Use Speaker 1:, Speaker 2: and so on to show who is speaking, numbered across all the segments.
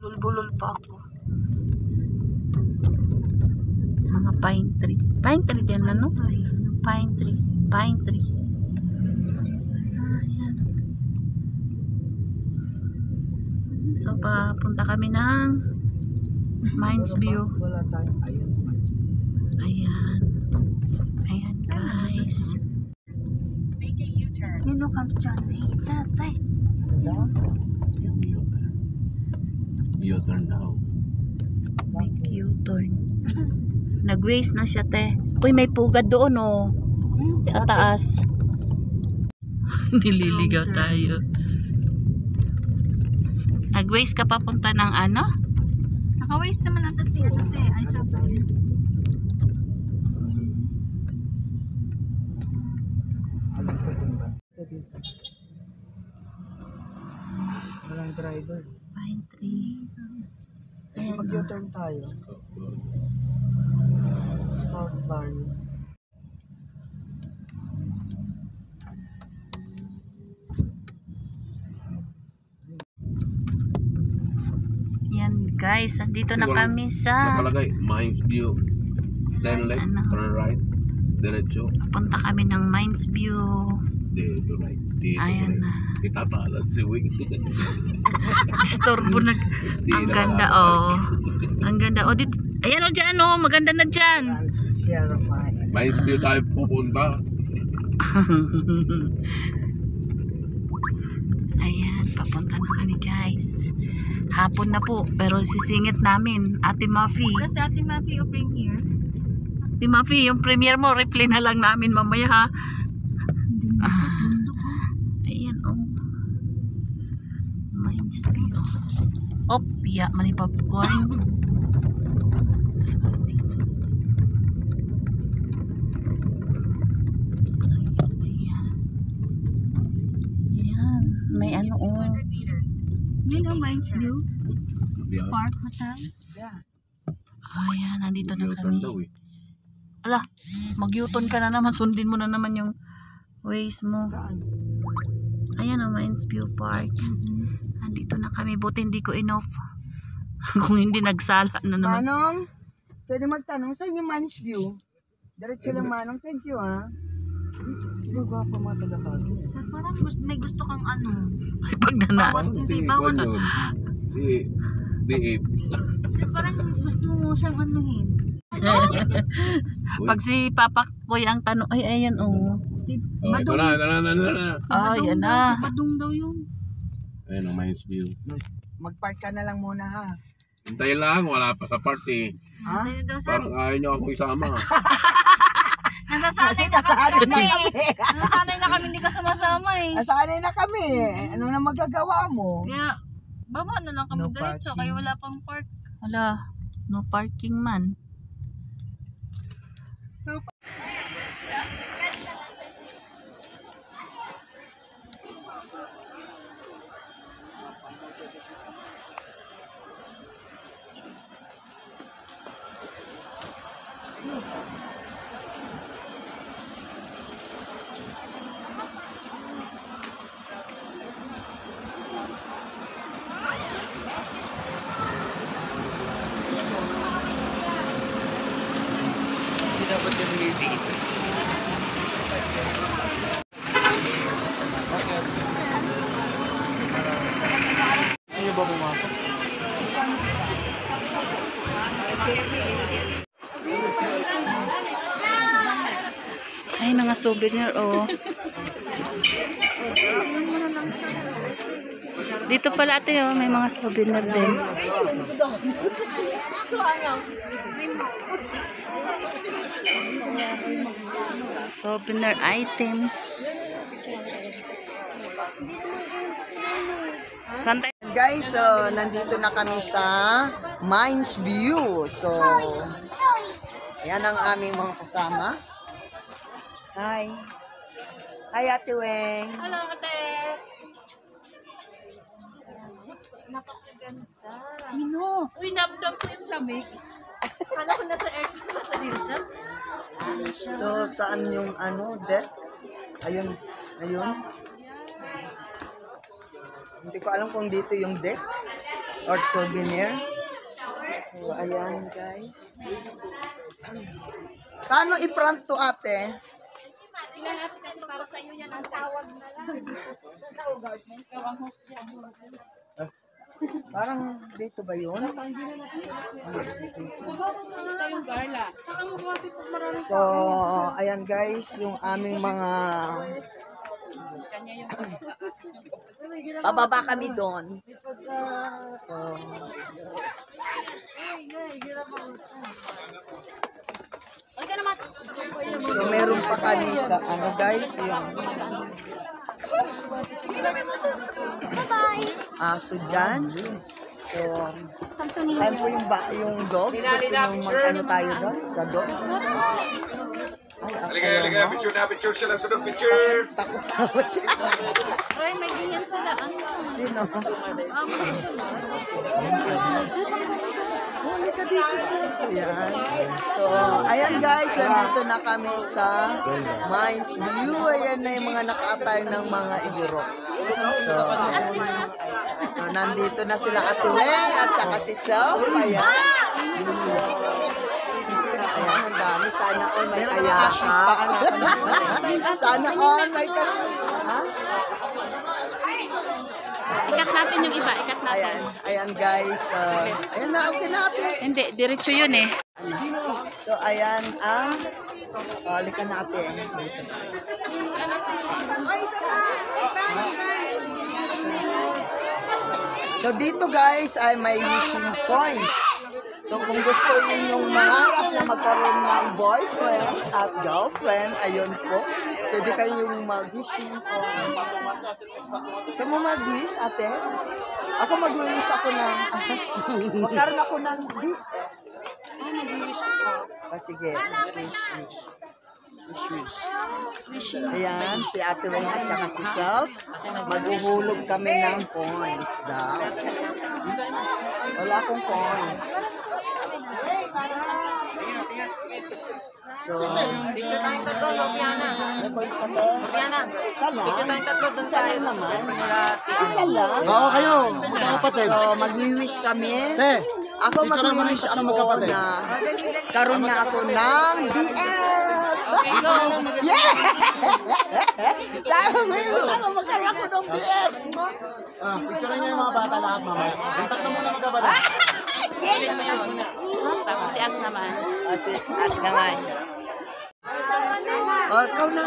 Speaker 1: Bulbulol pa ako. Mga pine tree. Pine tree din ano? Pine tree. Pine tree. Ayan. So, papunta kami ng Mines View.
Speaker 2: Wala tayong ayun.
Speaker 1: Ayan. Ayan guys.
Speaker 3: Yun o kang dyan. Isa tayo.
Speaker 2: U-turn daw.
Speaker 1: May U-turn. Nag-waste na siya, te. Uy, may pugad doon, oh. Sa taas. Nililigaw tayo. Nag-waste ka papunta ng ano?
Speaker 3: Naka-waste naman natin si ate. Ay, sabi.
Speaker 2: Walang driver.
Speaker 1: Pine tree. Ayan,
Speaker 2: Mag-U-turn tayo. Scout Barn.
Speaker 1: Yan guys, andito na kami sa
Speaker 4: nakalagay Mines View, then left,
Speaker 1: Ano?
Speaker 4: turn right, diretso,
Speaker 1: punta kami ng Mines View.
Speaker 4: dito right, dito
Speaker 1: Ayan
Speaker 4: right.
Speaker 1: na.
Speaker 4: Itatalan si Wing.
Speaker 1: Disturbo na. Ang ganda, oh. Ang ganda. Oh, dito. Ayan, oh, dyan, oh. Maganda na dyan.
Speaker 2: Sierra Mine.
Speaker 4: Mines View tayo pupunta.
Speaker 1: Ayan, papunta na kami guys. Hapon na po, pero sisingit namin. Ate Muffy.
Speaker 3: Wala si ate Mapi o premiere.
Speaker 1: Ate Muffy, yung premiere mo, replay na lang namin mamaya ha. Ayan, oh. Mines View. Oh, piya, mali popcorn. So, dito. Ayan. Ayan. May ano, oh.
Speaker 3: Yun o, Mines View.
Speaker 4: Yeah.
Speaker 3: Park Hotel.
Speaker 2: Yeah.
Speaker 1: Ayan, nandito na
Speaker 4: U-turn
Speaker 1: kami.
Speaker 4: daw eh.
Speaker 1: Ala, mag-U-turn ka na naman. Sundin mo na naman yung ways mo.
Speaker 2: Saan?
Speaker 1: Ayan ang Mines View Park. Andito na kami. Buti hindi ko enough. Kung hindi nagsala na naman.
Speaker 2: Manong, pwede magtanong sa inyo Mines View. Diretso lang Manong, thank you ha. So, gwapo mga taga-Baguio.
Speaker 3: So, parang may gusto kang ano.
Speaker 1: Ay, pagdana.
Speaker 3: Bawat
Speaker 4: Si
Speaker 3: hindi, bawat.
Speaker 4: Juan yun. Si Dave.
Speaker 3: Kasi parang gusto mo siyang anuhin.
Speaker 1: Pag si Papa Koy ang tanong, ay, ayan, oh.
Speaker 4: Oh, ito na.
Speaker 1: Ah, yan na.
Speaker 3: Badung daw yun.
Speaker 4: Ayun ang Mines View.
Speaker 2: Mag-park ka na lang muna ha.
Speaker 4: Hintayin lang, wala pa sa party.
Speaker 2: Ha?
Speaker 3: Ano daw sir?
Speaker 4: Parang ayaw niyo akong isama.
Speaker 3: Nasasanay na kasi
Speaker 2: nasasanay
Speaker 3: kami.
Speaker 2: na kami.
Speaker 3: Nasasanay na kami, hindi ka sumasama eh.
Speaker 2: Asanay na kami. Ano na magagawa mo?
Speaker 3: Kaya, baba na lang kami
Speaker 2: No
Speaker 3: diretso,
Speaker 2: parking.
Speaker 3: kaya wala pang park.
Speaker 1: Wala, no parking man.
Speaker 2: Hindi dapat kasi dito. Ano ba pumasok?
Speaker 1: Ay, mga souvenir, oh. Dito pala ate, oh, may mga souvenir din. Souvenir items. Saan tayo?
Speaker 2: Guys, so nandito na kami sa Mines View. So, yan ang aming mga kasama. Hi. Hi, Ate Weng.
Speaker 3: Hello, ate. Napakaganda.
Speaker 1: Sino?
Speaker 3: Uy, namdam ko yung lamig. Kala ko nasa aircon ko sa Dilsa.
Speaker 2: So, saan yung ano, deck? Ayun, ayun. Hindi ko alam kung dito yung deck. or souvenir. So, ayan guys. Paano i-front to ate?
Speaker 3: Ilan natin kasi para sa iyo yan ang tawag na lang. Tawag hospital.
Speaker 2: Parang dito ba yun?
Speaker 3: Sa yung garla.
Speaker 2: So, ayan guys, yung aming mga
Speaker 3: Kanya yung
Speaker 2: pababa kami doon. So, so meron pa kami sa ano guys, yung aso dyan. So, ano po yung dog? Gusto nyo mag-ano tayo doon? Sa dog?
Speaker 5: Halika, picture sila sa picture.
Speaker 2: Takot tawa siya.
Speaker 3: Roy, may ganyan sila.
Speaker 2: Sino? Huli ka dito sir. Ayan. So, ayan guys, nandito na kami sa Mines View. Ayan na yung mga nakaatay ng mga iguro. So, nandito na sila Ate Weng at saka si Self. Ayan. Ayan, ang dami. Sana all may kaya ka. Sana all may kaya. Ha?
Speaker 1: Ikat natin yung iba, ikat natin.
Speaker 2: Ayan, ayan guys. Ayan na, okay na ate.
Speaker 1: Hindi, diretso yun eh.
Speaker 2: So, ayan ang likan natin. So, dito guys ay may wishing points. So, kung gusto yung mangarap na magkaroon ng boyfriend at girlfriend, ayun po, pwede kayong mag-wishing points. Gusto mo mag-wish, ate? Ako mag-wish ako na, magkaroon ako ng
Speaker 1: Mag-wish ako.
Speaker 2: sige, wish. Ayan, si Ate Weng at saka si Self. Maghuhulog kami ng points daw. Wala akong points. So,
Speaker 6: Picture tayong tatlo, Lopiana.
Speaker 2: may points ka to?
Speaker 6: Lopiana.
Speaker 2: Isa lang?
Speaker 6: Picture tayong tatlo doon sa
Speaker 2: Isa naman. Isa lang?
Speaker 7: Oo, kayo. Magkakapatid.
Speaker 2: So, mag-wish kami.
Speaker 7: Te,
Speaker 2: Ako mag-wish
Speaker 7: ano
Speaker 2: ako
Speaker 7: magkapatid?
Speaker 2: na karoon na ako ng BF.
Speaker 1: Okay, go.
Speaker 2: Yeah! Sabi mo, sana magkaroon ako ng BF.
Speaker 7: picture niyo yung mga bata lahat, mamaya. Yung tatlo muna magkapatid.
Speaker 1: Tapos si As naman.
Speaker 2: As naman. Oh, ikaw na.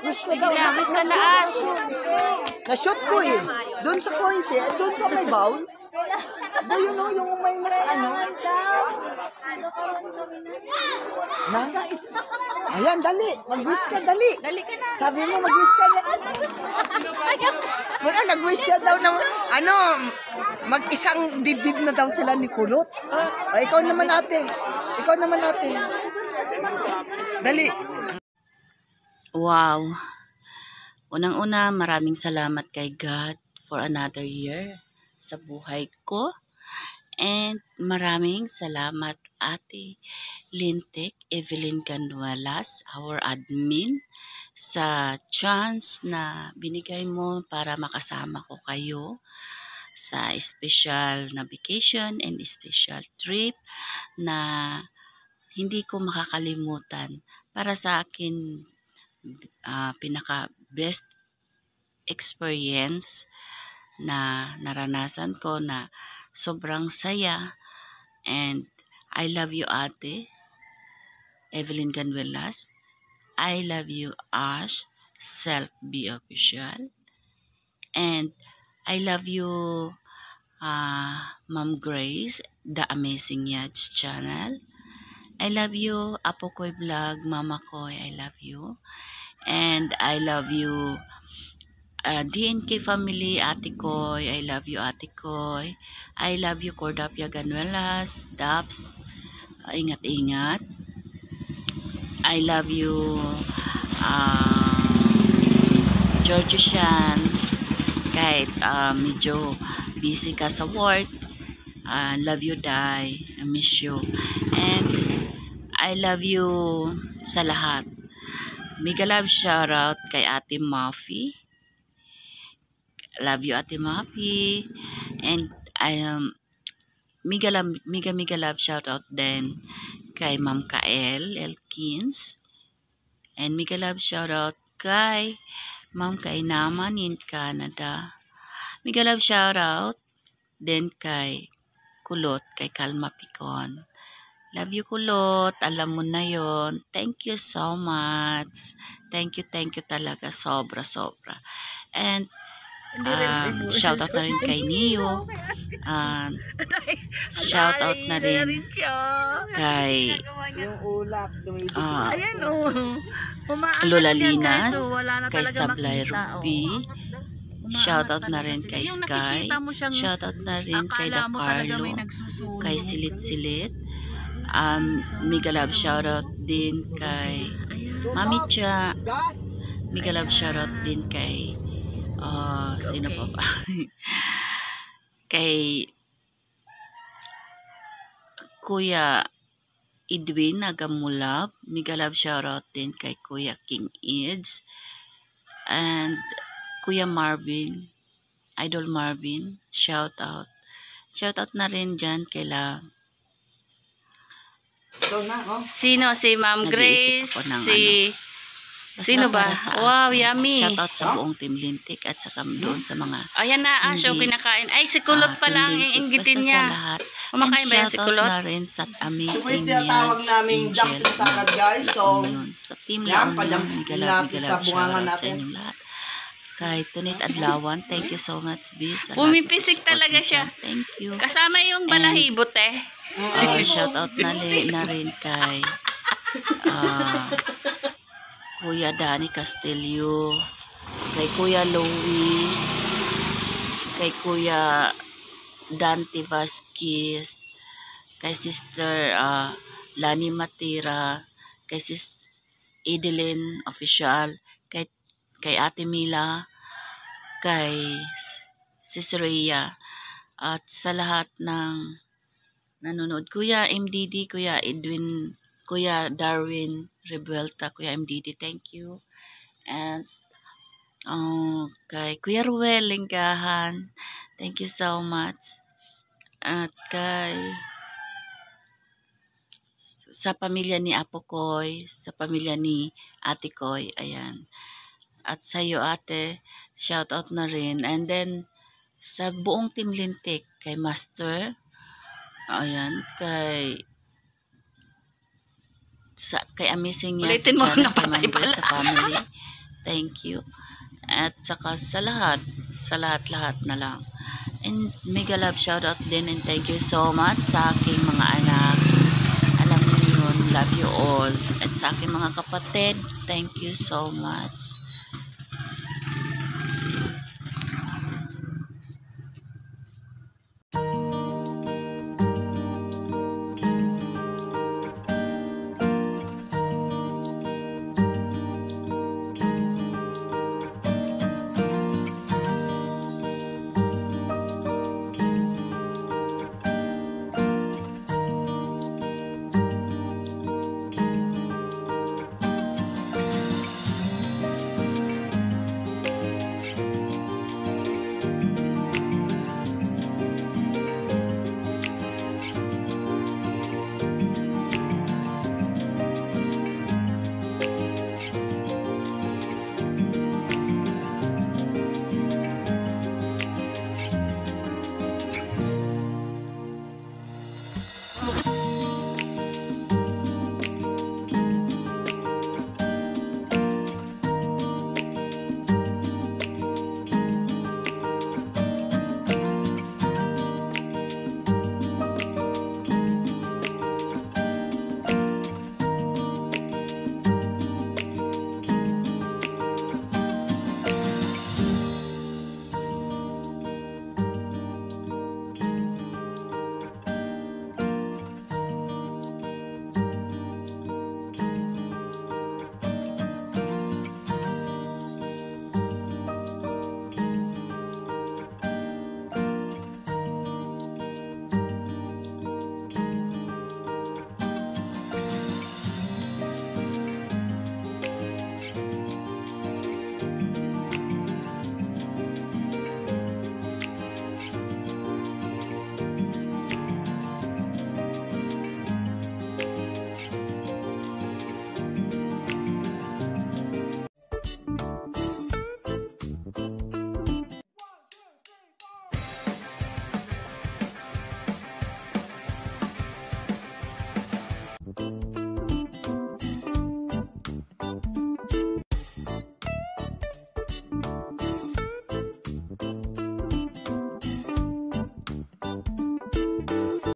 Speaker 2: Wish ko daw.
Speaker 1: Wish ka na, Ash.
Speaker 2: Na-shoot ko eh. Doon sa points eh. Doon sa may bowl. Do you know yung may ano? Na? Ayan, dali. Mag-wish ka, dali.
Speaker 1: Dali ka na.
Speaker 2: Sabi mo, mag-wish ka na. Wala, nag-wish siya daw na, ano, mag-isang dibdib na daw sila ni Kulot. O, ikaw naman ate. Ikaw naman ate. Dali.
Speaker 1: Wow. Unang-una, maraming salamat kay God for another year sa buhay ko. And maraming salamat Ate Lintek Evelyn Ganuelas, our admin, sa chance na binigay mo para makasama ko kayo sa special na vacation and special trip na hindi ko makakalimutan. Para sa akin, pinaka best experience na naranasan ko na sobrang saya. And I love you Ate Evelyn Ganuelas. I love you Ash Self Be Official. And I love you Ma'am Grace, The Amazing Yads Channel. I love you Apo Koy Vlog, Mama Koy, I love you. And I love you DNK family, Ate Koy, I love you Ate Koy. I love you Cordapia Ganuelas, Daps, ingat-ingat. I love you George Shan, kahit medyo busy ka sa work. Love you Dai, I miss you. And I love you sa lahat. Mega love shoutout kay Ate Muffy. Love you Ate Muffy. And Mega love shout out din kay Ma'am Kael Elkins. And mega love shout out kay Ma'am Kainaman in Canada. Mega love shout out din kay Kulot, kay Kalma Picon. Love you, Kulot. Alam mo na yon. Thank you so much. Thank you talaga. Sobra. And shout out na rin kay Neo. Shout out na rin kay
Speaker 2: Yung ulap,
Speaker 3: Ayan o.
Speaker 1: Lola Linas, kay Sablay Ruby. Shout out na rin kay Sky. Shout out na rin kay Da Carlo, kay Silit. Mega love shout out din kay Mami Cha. Mega love shout out din kay sino pa ba? Kay Kuya Edwin Nagamulab. Mega love shout out din kay Kuya King Ids and Kuya Marvin, Idol Marvin. Shout out na rin dyan kaila
Speaker 3: Sino? Si Ma'am
Speaker 1: Nag-iisip
Speaker 3: Grace?
Speaker 1: ako ng
Speaker 3: Sino ba?
Speaker 1: para sa
Speaker 3: Wow,
Speaker 1: akin.
Speaker 3: yummy.
Speaker 1: Shout out sa buong Team Lintik at saka doon sa mga
Speaker 3: Ayan na, siya
Speaker 1: Hindi.
Speaker 3: kinakain. Ay, si Kulot pa lang
Speaker 1: Team
Speaker 3: yung
Speaker 1: Lintik.
Speaker 3: inggitin
Speaker 1: Basta
Speaker 3: niya.
Speaker 1: sa lahat.
Speaker 3: Kumakain
Speaker 1: And
Speaker 3: ba yan si
Speaker 1: shout out
Speaker 3: Kulot?
Speaker 1: na rin sa amazing
Speaker 2: Ito yung tinatawag namin dumpling salad, guys. So,
Speaker 1: sa Team
Speaker 2: yan,
Speaker 1: Laon,
Speaker 2: padampling natin sa bungangan
Speaker 1: shout out sa
Speaker 2: natin.
Speaker 1: inyong lahat. Kay Tunit Adlawan, thank you so much, Bis.
Speaker 3: Pumipisik talaga siya.
Speaker 1: Thank you.
Speaker 3: Kasama yung balahibot eh.
Speaker 1: Shout out na rin kay Kuya Danny Castillo, kay Kuya Louie, kay Kuya Dante Vasquez, kay Sister Lani Matira, kay Sis Edeline Official, kay Ate Mila, kay Sis Rhea, at sa lahat ng nanonood, Kuya MDD, Kuya Edwin, Kuya Darwin Rebuelta, Kuya MDD, thank you. And kay Kuya Ruel Linggahan, thank you so much. At sa pamilya ni Apo Koy, sa pamilya ni Ate Koy, ayan. At sa iyo, ate, shout out na rin. And then sa buong Team Lintik, kay Master, ayan, kay Amazing Yachts
Speaker 3: Ulitin mo,
Speaker 1: Channel, kay
Speaker 3: napatay
Speaker 1: Ma'am Grace
Speaker 3: pala.
Speaker 1: sa family. Thank you. At saka sa lahat na lang. And mega love shout out din and thank you so much sa aking mga anak. Alam niyo yun, love you all. At sa aking mga kapatid, thank you so much.